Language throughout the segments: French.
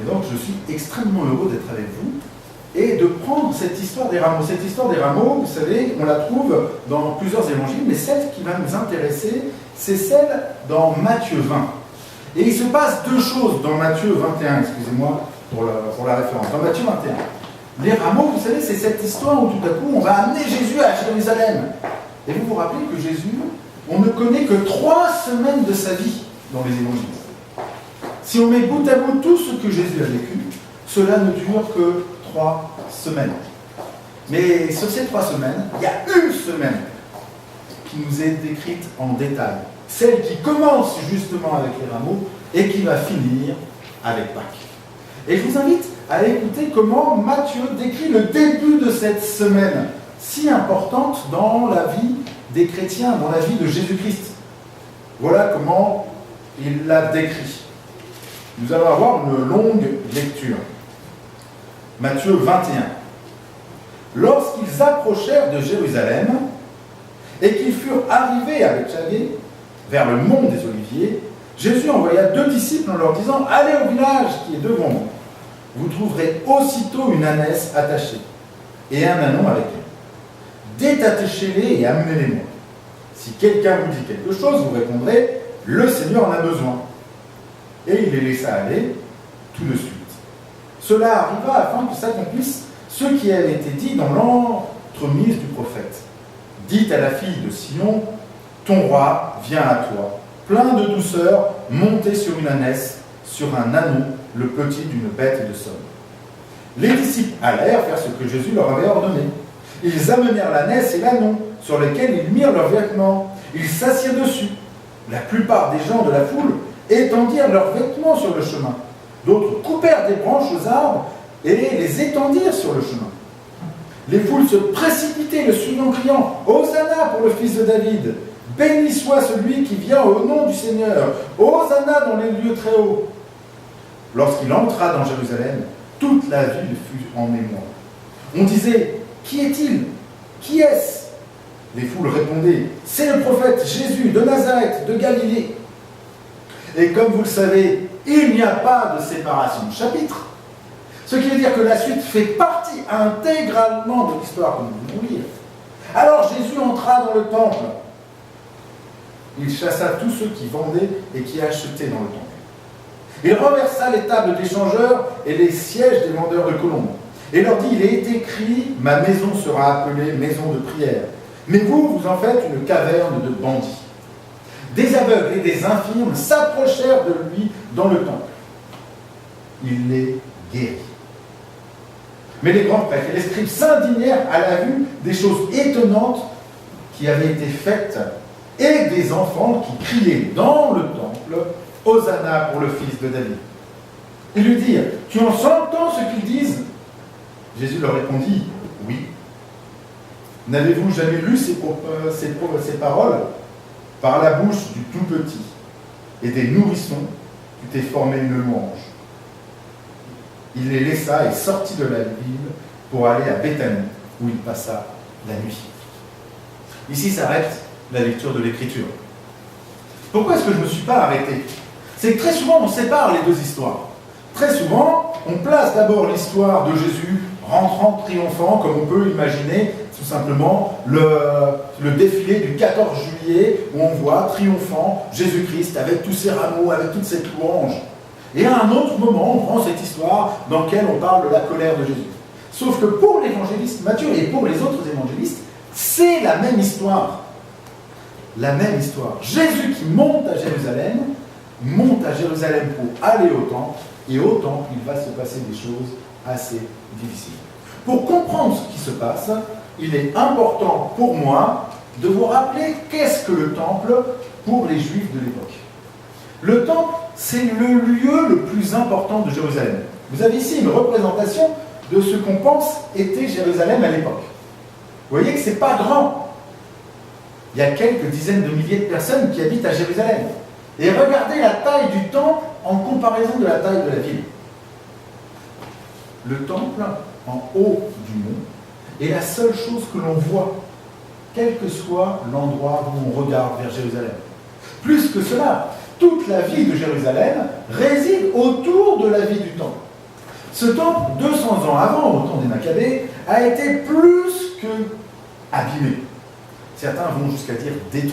Et donc je suis extrêmement heureux d'être avec vous et de prendre cette histoire des rameaux. Cette histoire des rameaux, vous savez, on la trouve dans plusieurs évangiles, mais celle qui va nous intéresser, c'est celle dans Matthieu 20. Et il se passe deux choses dans Matthieu 21, excusez-moi pour la référence. Dans Matthieu 21, les rameaux, vous savez, c'est cette histoire où tout à coup on va amener Jésus à Jérusalem. Et vous vous rappelez que Jésus, on ne connaît que 3 semaines de sa vie dans les évangiles. Si on met bout à bout tout ce que Jésus a vécu, cela ne dure que 3 semaines. Mais sur ces 3 semaines, il y a une semaine qui nous est décrite en détail. Celle qui commence justement avec les rameaux et qui va finir avec Pâques. Et je vous invite à écouter comment Matthieu décrit le début de cette semaine si importante dans la vie des chrétiens, dans la vie de Jésus-Christ. Voilà comment il l'a décrit. Nous allons avoir une longue lecture. Matthieu 21. Lorsqu'ils approchèrent de Jérusalem et qu'ils furent arrivés à Bethphagée, vers le mont des Oliviers, Jésus envoya 2 disciples en leur disant « Allez au village qui est devant vous. Vous trouverez aussitôt une ânesse attachée et un ânon avec elle. Détachez-les et amenez-les-moi. Si quelqu'un vous dit quelque chose, vous répondrez « Le Seigneur en a besoin. » Et il les laissa aller tout de suite. Cela arriva afin que s'accomplisse ce qui avait été dit dans l'entremise du prophète. Dites à la fille de Sion, ton roi vient à toi, plein de douceur, monté sur une ânesse, sur un ânon, le petit d'une bête de somme. Les disciples allèrent faire ce que Jésus leur avait ordonné. Ils amenèrent l'ânesse et l'ânon, sur lesquels ils mirent leurs vêtements. Ils s'assirent dessus. La plupart des gens de la foule étendirent leurs vêtements sur le chemin. D'autres coupèrent des branches aux arbres et les étendirent sur le chemin. Les foules se précipitaient le suivant, criant « Hosanna pour le fils de David ! Béni soit celui qui vient au nom du Seigneur! Hosanna dans les lieux très hauts !» Lorsqu'il entra dans Jérusalem, toute la ville fut en émoi. On disait « Qui est-il? Qui est-ce » Les foules répondaient « C'est le prophète Jésus de Nazareth, de Galilée. » Et comme vous le savez, il n'y a pas de séparation de chapitres. Ce qui veut dire que la suite fait partie intégralement de l'histoire que nous voulons lire. Alors Jésus entra dans le temple. Il chassa tous ceux qui vendaient et qui achetaient dans le temple. Il renversa les tables des changeurs et les sièges des vendeurs de colombes. Et leur dit, il est écrit, ma maison sera appelée maison de prière. Mais vous, vous en faites une caverne de bandits. Des aveugles et des infirmes s'approchèrent de lui dans le temple. Il les guérit. Mais les grands prêtres et les scribes s'indignèrent à la vue des choses étonnantes qui avaient été faites et des enfants qui criaient dans le temple « Hosanna pour le fils de David ». Ils lui dirent « Tu entends ce qu'ils disent ?» Jésus leur répondit « Oui. N'avez-vous jamais lu ces paroles ? Par la bouche du tout petit et des nourrissons, tu t'es formé une louange. » Il les laissa et sortit de la ville pour aller à Béthanie, où il passa la nuit. Ici s'arrête la lecture de l'Écriture. Pourquoi est-ce que je ne me suis pas arrêté? C'est que très souvent on sépare les deux histoires. Très souvent, on place d'abord l'histoire de Jésus rentrant triomphant, comme on peut imaginer tout simplement le défilé du 14 juillet, où on voit triomphant Jésus-Christ avec tous ses rameaux, avec toute cette louange. Et à un autre moment, on prend cette histoire dans laquelle on parle de la colère de Jésus. Sauf que pour l'évangéliste Matthieu et pour les autres évangélistes, c'est la même histoire. La même histoire. Jésus qui monte à Jérusalem pour aller au temple, et au temple, il va se passer des choses assez difficiles. Pour comprendre ce qui se passe, il est important pour moi de vous rappeler qu'est-ce que le temple pour les Juifs de l'époque. Le temple, c'est le lieu le plus important de Jérusalem. Vous avez ici une représentation de ce qu'on pense était Jérusalem à l'époque. Vous voyez que ce n'est pas grand. Il y a quelques dizaines de milliers de personnes qui habitent à Jérusalem. Et regardez la taille du temple en comparaison de la taille de la ville. Le temple, en haut du mont, est la seule chose que l'on voit, quel que soit l'endroit où on regarde vers Jérusalem. Plus que cela, toute la vie de Jérusalem réside autour de la vie du temple. Ce temple, 200 ans avant, au temps des Maccabées, a été plus que abîmé. Certains vont jusqu'à dire détruit.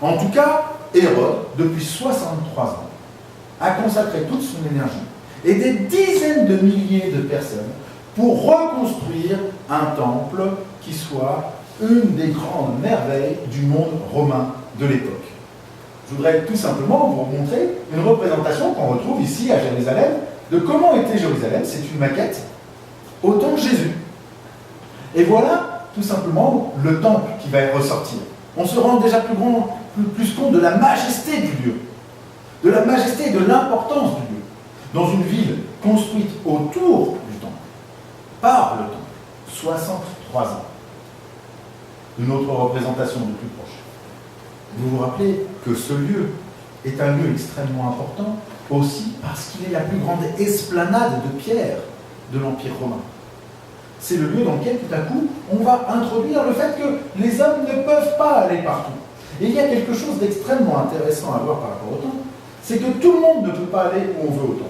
En tout cas, Hérode, depuis 63 ans, a consacré toute son énergie et des dizaines de milliers de personnes pour reconstruire un temple qui soit une des grandes merveilles du monde romain de l'époque. Je voudrais tout simplement vous montrer une représentation qu'on retrouve ici à Jérusalem de comment était Jérusalem. C'est une maquette au temps de Jésus. Et voilà tout simplement le temple qui va ressortir. On se rend déjà plus compte de la majesté du lieu, de la majesté et de l'importance du lieu, dans une ville construite autour du temple, par le temple, 63 ans. Une autre représentation de plus proche. Vous vous rappelez que ce lieu est un lieu extrêmement important aussi parce qu'il est la plus grande esplanade de pierre de l'Empire romain. C'est le lieu dans lequel tout à coup on va introduire le fait que les hommes ne peuvent pas aller partout. Et il y a quelque chose d'extrêmement intéressant à voir par rapport au temple, c'est que tout le monde ne peut pas aller où on veut au temple.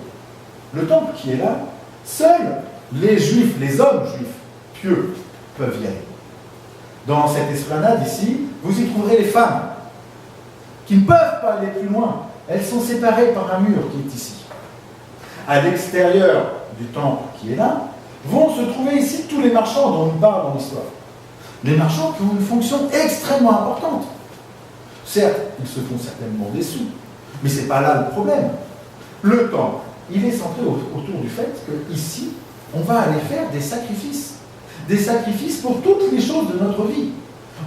Le temple qui est là, seuls les juifs, les hommes juifs pieux peuvent y aller. Dans cette esplanade ici, vous y trouverez les femmes qui ne peuvent pas aller plus loin. Elles sont séparées par un mur qui est ici. À l'extérieur du temple qui est là, vont se trouver ici tous les marchands dont on parle dans l'histoire. Les marchands qui ont une fonction extrêmement importante. Certes, ils se font certainement des sous, mais ce n'est pas là le problème. Le temple, il est centré autour du fait qu'ici, on va aller faire des sacrifices. Des sacrifices pour toutes les choses de notre vie.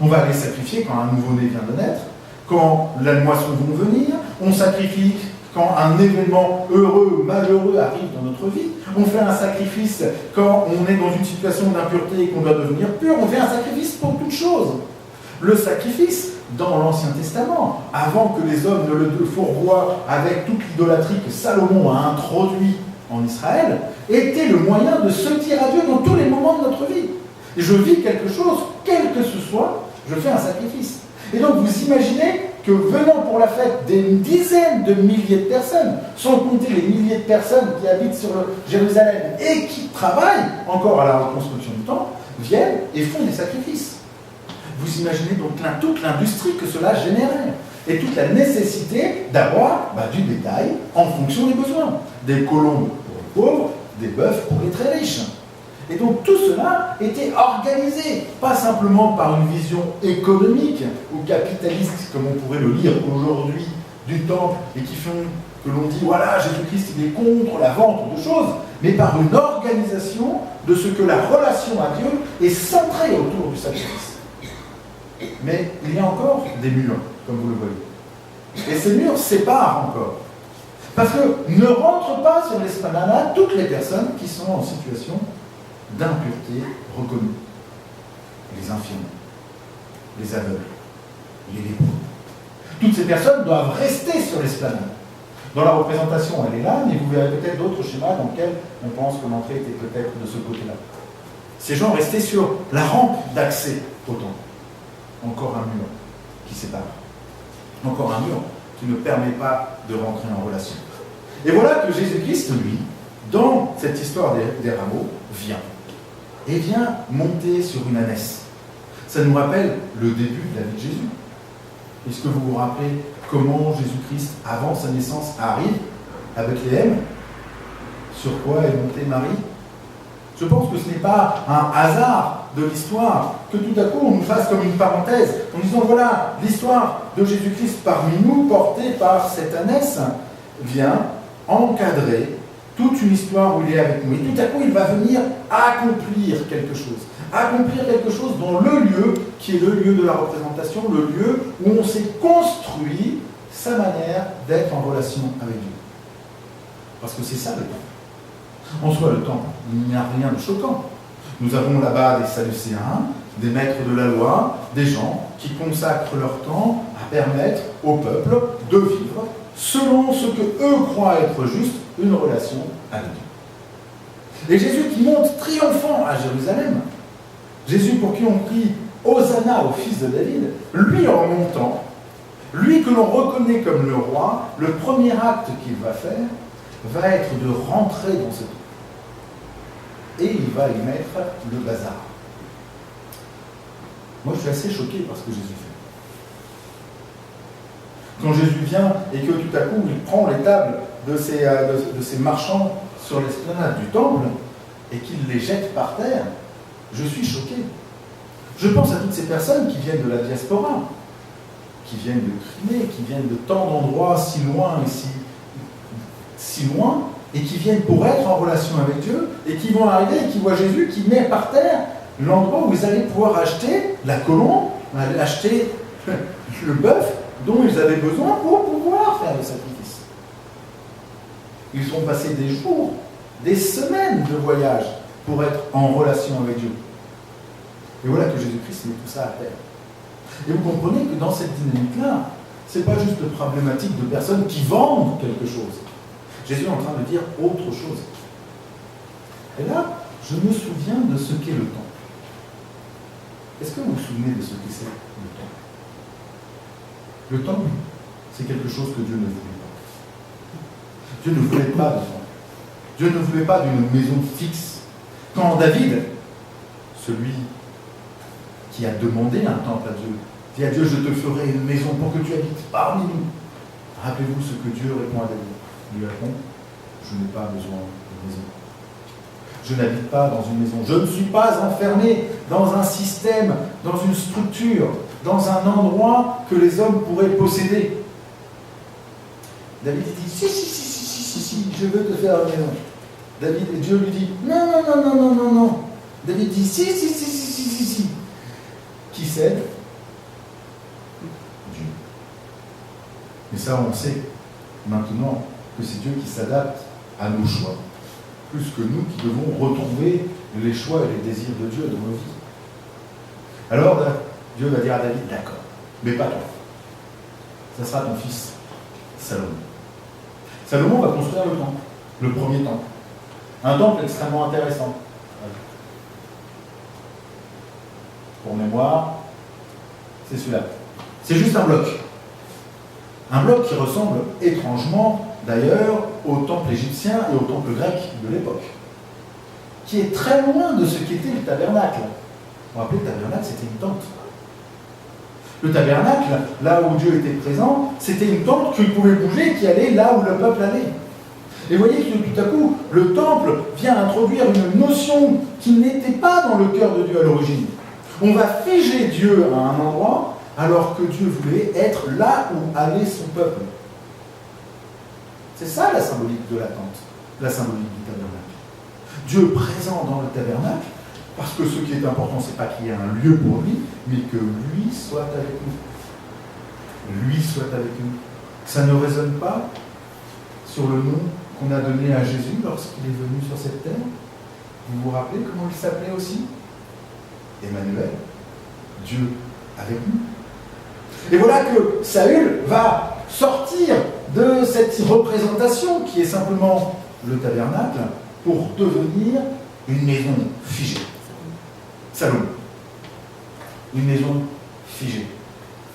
On va aller sacrifier quand un nouveau-né vient de naître, quand la moisson va venir, on sacrifie quand un événement heureux ou malheureux arrive dans notre vie, on fait un sacrifice quand on est dans une situation d'impureté et qu'on doit devenir pur, on fait un sacrifice pour toute chose. Le sacrifice, dans l'Ancien Testament, avant que les hommes ne le fourvoient avec toute l'idolâtrie que Salomon a introduit en Israël, était le moyen de se dire à Dieu dans tous les moments de notre vie. Et je vis quelque chose, quel que ce soit, je fais un sacrifice. Et donc vous imaginez que venant pour la fête des dizaines de milliers de personnes, sans compter les milliers de personnes qui habitent sur Jérusalem et qui travaillent encore à la reconstruction du temple, viennent et font des sacrifices. Vous imaginez donc toute l'industrie que cela générait et toute la nécessité d'avoir du bétail en fonction des besoins. Des colombes pour les pauvres, des bœufs pour les très riches. Et donc tout cela était organisé, pas simplement par une vision économique ou capitaliste, comme on pourrait le lire aujourd'hui du temple, et qui font que l'on dit, voilà, Jésus-Christ il est contre la vente de choses, mais par une organisation de ce que la relation à Dieu est centrée autour du sacrifice. Mais il y a encore des murs, comme vous le voyez. Et ces murs séparent encore. Parce que ne rentrent pas sur l'esplanade toutes les personnes qui sont en situation d'impureté reconnue. Les infirmes, les aveugles, les lépreux. Toutes ces personnes doivent rester sur l'esplanade. Dans la représentation, elle est là, mais vous verrez peut-être d'autres schémas dans lesquels on pense que l'entrée était peut-être de ce côté-là. Ces gens restaient sur la rampe d'accès au temple. Encore un mur qui sépare. Encore un mur qui ne permet pas de rentrer en relation. Et voilà que Jésus-Christ, lui, dans cette histoire des rameaux, vient monter sur une ânesse. Ça nous rappelle le début de la vie de Jésus. Est-ce que vous vous rappelez comment Jésus-Christ, avant sa naissance, arrive à Bethléem? Sur quoi est montée Marie? Je pense que ce n'est pas un hasard de l'histoire que tout à coup on nous fasse comme une parenthèse en disant voilà, l'histoire de Jésus-Christ parmi nous, portée par cette ânesse, vient encadrer toute une histoire où il est avec nous. Et tout à coup, il va venir accomplir quelque chose. Accomplir quelque chose dans le lieu qui est le lieu de la représentation, le lieu où on s'est construit sa manière d'être en relation avec Dieu. Parce que c'est ça le temple. En soi, le temple, il n'y a rien de choquant. Nous avons là-bas des Sadducéens, des maîtres de la loi, des gens qui consacrent leur temps à permettre au peuple de vivre selon ce que eux croient être juste, une relation avec Dieu. Et Jésus qui monte triomphant à Jérusalem, Jésus pour qui on crie Hosanna au fils de David, lui en montant, lui que l'on reconnaît comme le roi, le premier acte qu'il va faire va être de rentrer dans ce temple. et il va y mettre le bazar. Moi, je suis assez choqué par ce que Jésus fait. Quand Jésus vient et que tout à coup, il prend les tables de ces marchands sur l'esplanade du temple et qu'il les jette par terre, je suis choqué. Je pense à toutes ces personnes qui viennent de la diaspora, qui viennent de Crimée, qui viennent de tant d'endroits si loin et si loin, et qui viennent pour être en relation avec Dieu, et qui vont arriver et qui voient Jésus qui met par terre l'endroit où vous allez pouvoir acheter la colombe, acheter le bœuf dont ils avaient besoin pour pouvoir faire le sacrifice. Ils ont passé des jours, des semaines de voyage pour être en relation avec Dieu. Et voilà que Jésus-Christ met tout ça à terre. Et vous comprenez que dans cette dynamique-là, ce n'est pas juste problématique de personnes qui vendent quelque chose. Jésus est en train de dire autre chose. Et là, je me souviens de ce qu'est le temple. Est-ce que vous vous souvenez de ce que c'est le temple? Le temple, c'est quelque chose que Dieu ne voulait pas. Dieu ne voulait pas de temple. Dieu ne voulait pas d'une maison fixe. Quand David, celui qui a demandé un temple à Dieu, dit à Dieu, je te ferai une maison pour que tu habites parmi nous. Rappelez-vous ce que Dieu répond à David. Il lui répond, je n'ai pas besoin de maison. Je n'habite pas dans une maison. Je ne suis pas enfermé dans un système, dans une structure, dans un endroit que les hommes pourraient posséder. David dit, si, je veux te faire une maison. Dieu lui dit, non. David dit, si. Qui cède? Dieu. Mais ça, on sait maintenant que c'est Dieu qui s'adapte à nos choix, plus que nous qui devons retrouver les choix et les désirs de Dieu dans nos vies. Alors, Dieu va dire à David, d'accord, mais pas toi. Ça sera ton fils, Salomon. Salomon va construire le temple, le premier temple. Un temple extrêmement intéressant. Pour mémoire, c'est celui-là. C'est juste un bloc. Un bloc qui ressemble étrangement, d'ailleurs, au temple égyptien et au temple grec de l'époque. Qui est très loin de ce qu'était le tabernacle. Vous vous rappelez, le tabernacle, c'était une tente. Le tabernacle, là où Dieu était présent, c'était une tente qui pouvait bouger, qui allait là où le peuple allait. Et vous voyez que tout à coup, le temple vient introduire une notion qui n'était pas dans le cœur de Dieu à l'origine. On va figer Dieu à un endroit, alors que Dieu voulait être là où allait son peuple. C'est ça la symbolique de la tente, la symbolique du tabernacle. Dieu présent dans le tabernacle, parce que ce qui est important, ce n'est pas qu'il y ait un lieu pour lui, mais que lui soit avec nous. Lui soit avec nous. Ça ne résonne pas sur le nom qu'on a donné à Jésus lorsqu'il est venu sur cette terre? Vous vous rappelez comment il s'appelait aussi? Emmanuel, Dieu avec nous. Et voilà que Saül va sortir de cette représentation qui est simplement le tabernacle pour devenir une maison figée. Salomon. Une maison figée.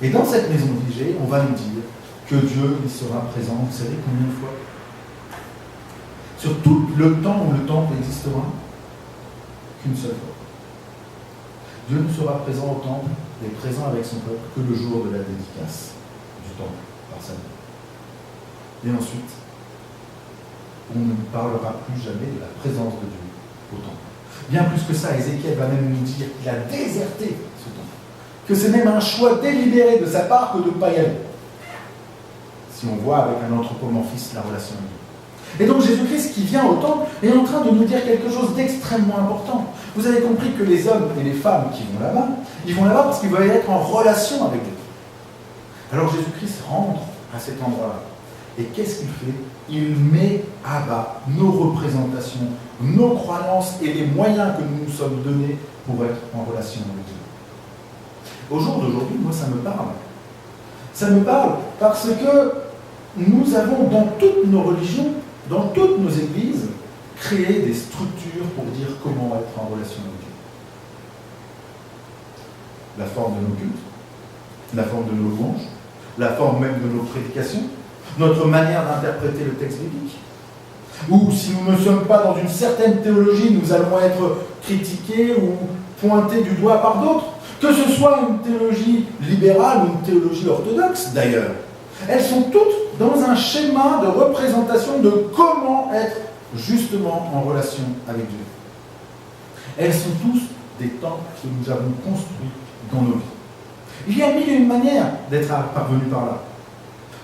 Et dans cette maison figée, on va nous dire que Dieu y sera présent, vous savez combien de fois? Sur tout le temps où le temple existera, qu'une seule fois. Dieu ne sera présent au temple et présent avec son peuple que le jour de la dédicace du temple par Salomon. Et ensuite, on ne parlera plus jamais de la présence de Dieu au temple. Bien plus que ça, Ézéchiel va même nous dire qu'il a déserté ce temple. Que c'est même un choix délibéré de sa part que de ne pas y aller. Si on voit avec un anthropomorphisme la relation avec Dieu. Et donc Jésus-Christ qui vient au temple est en train de nous dire quelque chose d'extrêmement important. Vous avez compris que les hommes et les femmes qui vont là-bas, ils vont là-bas parce qu'ils veulent être en relation avec Dieu. Alors Jésus-Christ rentre à cet endroit-là. Et qu'est-ce qu'il fait? Il met à bas nos représentations, nos croyances et les moyens que nous nous sommes donnés pour être en relation avec Dieu. Au jour d'aujourd'hui, moi ça me parle. Ça me parle parce que nous avons dans toutes nos religions, dans toutes nos églises, créé des structures pour dire comment être en relation avec Dieu. La forme de nos cultes, la forme de nos louanges, la forme même de nos prédications, notre manière d'interpréter le texte biblique. Ou si nous ne sommes pas dans une certaine théologie, nous allons être critiqués ou pointés du doigt par d'autres. Que ce soit une théologie libérale ou une théologie orthodoxe d'ailleurs. Elles sont toutes dans un schéma de représentation de comment être justement en relation avec Dieu. Elles sont tous des temples que nous avons construits dans nos vies. Il y a mille et une manières d'être parvenu par là.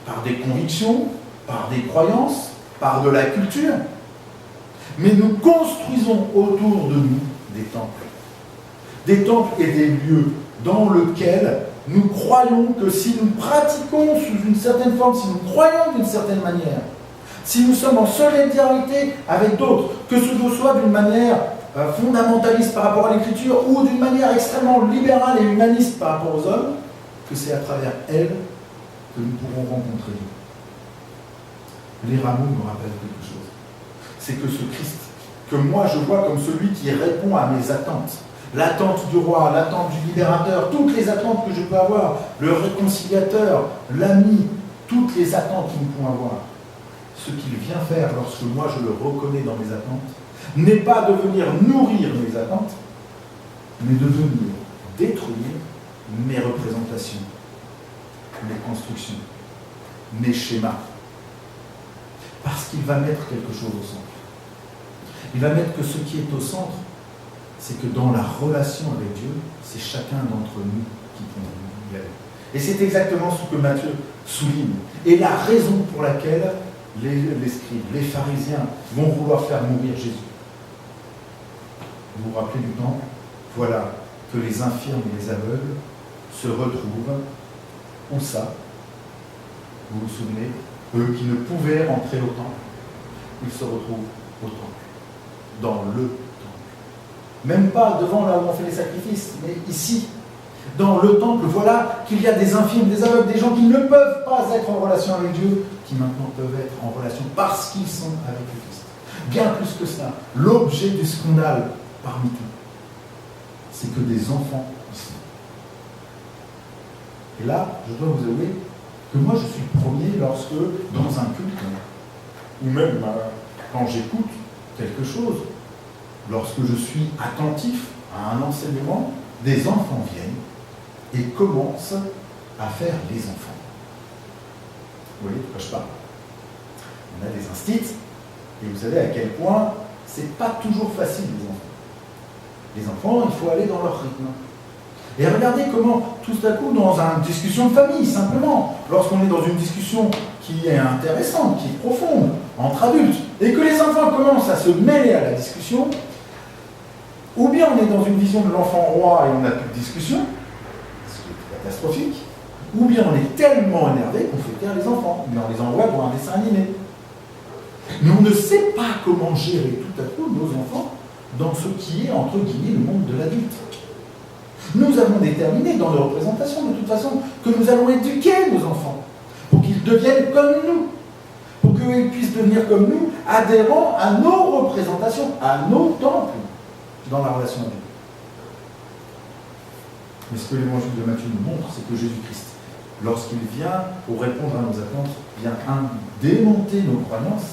Par des convictions, par des croyances, par de la culture. Mais nous construisons autour de nous des temples. Des temples et des lieux dans lesquels nous croyons que si nous pratiquons sous une certaine forme, si nous croyons d'une certaine manière, si nous sommes en solidarité avec d'autres, que ce soit d'une manière fondamentaliste par rapport à l'écriture ou d'une manière extrêmement libérale et humaniste par rapport aux hommes, que c'est à travers elles que nous pourrons rencontrer Dieu. Les rameaux me rappellent quelque chose. C'est que ce Christ, que moi je vois comme celui qui répond à mes attentes, l'attente du roi, l'attente du libérateur, toutes les attentes que je peux avoir, le réconciliateur, l'ami, toutes les attentes que nous pouvons avoir. Ce qu'il vient faire lorsque moi je le reconnais dans mes attentes, n'est pas de venir nourrir mes attentes, mais de venir détruire mes représentations, mes constructions, mes schémas. Parce qu'il va mettre quelque chose au centre. Il va mettre que ce qui est au centre, c'est que dans la relation avec Dieu, c'est chacun d'entre nous qui peut y aller. Et c'est exactement ce que Matthieu souligne. Et la raison pour laquelle les scribes, les pharisiens vont vouloir faire mourir Jésus. Vous vous rappelez du temple? Voilà que les infirmes et les aveugles se retrouvent. Où ça? Vous vous souvenez? Eux qui ne pouvaient rentrer au temple, ils se retrouvent au temple. Dans le temple. Même pas devant là où on fait les sacrifices, mais ici. Dans le temple, voilà qu'il y a des infirmes, des aveugles, des gens qui ne peuvent pas être en relation avec Dieu, qui maintenant peuvent être en relation parce qu'ils sont avec le Christ. Bien plus que cela, l'objet du scandale parmi tout, c'est que des enfants y sont. Et là, je dois vous avouer que moi je suis le premier lorsque, dans un culte, ou même quand j'écoute quelque chose, lorsque je suis attentif à un enseignement, des enfants viennent et commencent à faire les enfants. Vous voyez de quoi je parle? On a des instits, et vous savez à quel point c'est pas toujours facile les enfants. Les enfants, il faut aller dans leur rythme. Et regardez comment, tout à coup, dans une discussion de famille, simplement, lorsqu'on est dans une discussion qui est intéressante, qui est profonde, entre adultes, et que les enfants commencent à se mêler à la discussion, ou bien on est dans une vision de l'enfant roi et on n'a plus de discussion, ce qui est catastrophique, ou bien on est tellement énervé qu'on fait taire les enfants, mais on les envoie voir un dessin animé. Mais on ne sait pas comment gérer tout à coup nos enfants dans ce qui est, entre guillemets, le monde de l'adulte. Nous avons déterminé dans nos représentations, de toute façon, que nous allons éduquer nos enfants pour qu'ils deviennent comme nous, pour qu'ils puissent devenir comme nous, adhérents à nos représentations, à nos temples, dans la relation à Dieu. Mais ce que l'évangile de Matthieu nous montre, c'est que Jésus-Christ, lorsqu'il vient pour répondre à nos attentes, vient démonter nos croyances,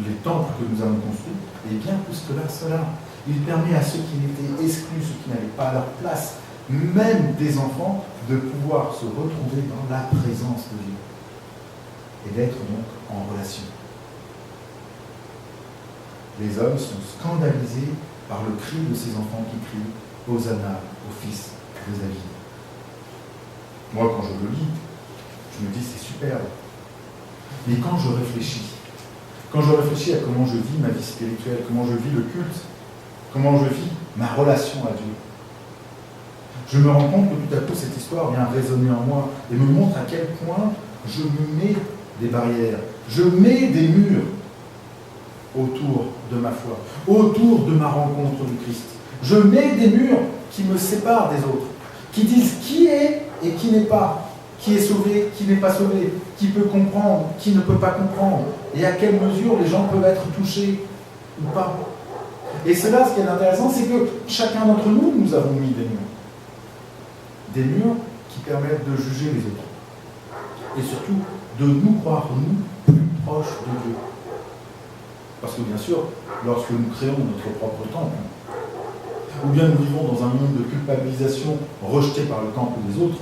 les temples que nous avons construits, et bien plus que cela, il permet à ceux qui étaient exclus, ceux qui n'avaient pas leur place, même des enfants, de pouvoir se retrouver dans la présence de Dieu et d'être donc en relation. Les hommes sont scandalisés par le cri de ces enfants qui crient « Hosanna au Fils de David ». Moi, quand je le lis, je me dis c'est superbe. Mais quand je réfléchis à comment je vis ma vie spirituelle, comment je vis le culte, comment je vis ma relation à Dieu, je me rends compte que tout à coup cette histoire vient résonner en moi et me montre à quel point je me mets des barrières, je mets des murs autour de ma foi, autour de ma rencontre du Christ. Je mets des murs qui me séparent des autres, qui disent qui est et qui n'est pas, qui est sauvé, qui n'est pas sauvé, qui peut comprendre, qui ne peut pas comprendre, et à quelle mesure les gens peuvent être touchés ou pas. Et cela, ce qui est intéressant, c'est que chacun d'entre nous, nous avons mis des murs. Des murs qui permettent de juger les autres. Et surtout, de nous croire, nous, plus proches de Dieu. Parce que bien sûr, lorsque nous créons notre propre temple, ou bien nous vivons dans un monde de culpabilisation rejeté par le temple des autres,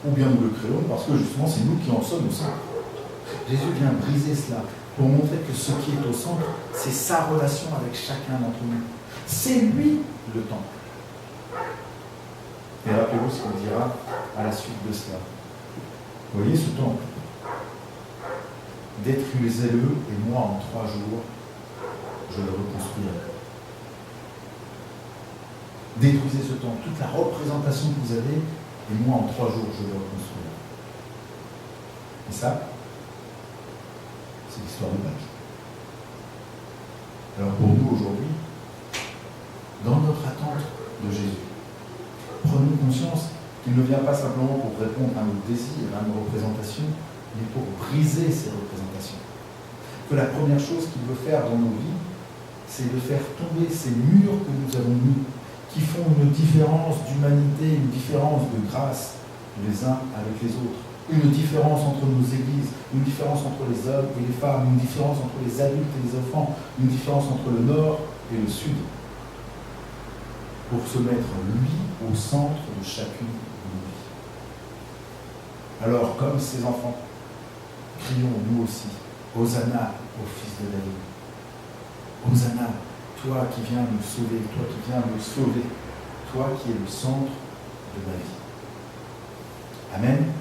ou bien nous le créons parce que justement c'est nous qui en sommes au centre. Jésus vient briser cela pour montrer que ce qui est au centre, c'est sa relation avec chacun d'entre nous. C'est lui le temple. Et rappelez-vous ce qu'il dira à la suite de cela. Vous voyez ce temple? Détruisez-le et moi en 3 jours, je le reconstruirai. Détruisez ce temple, toute la représentation que vous avez, et moi en 3 jours, je le reconstruirai. Et ça, c'est l'histoire de Pâques. Alors pour nous aujourd'hui, dans notre attente de Jésus, prenons conscience qu'il ne vient pas simplement pour répondre à nos désirs, à nos représentations, mais pour briser ces représentations. Que la première chose qu'il veut faire dans nos vies, c'est de faire tomber ces murs que nous avons mis, qui font une différence d'humanité, une différence de grâce les uns avec les autres, une différence entre nos églises, une différence entre les hommes et les femmes, une différence entre les adultes et les enfants, une différence entre le nord et le sud, pour se mettre, lui, au centre de chacune de nos vies. Alors, comme ces enfants, crions nous aussi, Hosanna au Fils de David. Hosanna, toi qui viens nous sauver, toi qui viens nous sauver, toi qui es le centre de ma vie. Amen.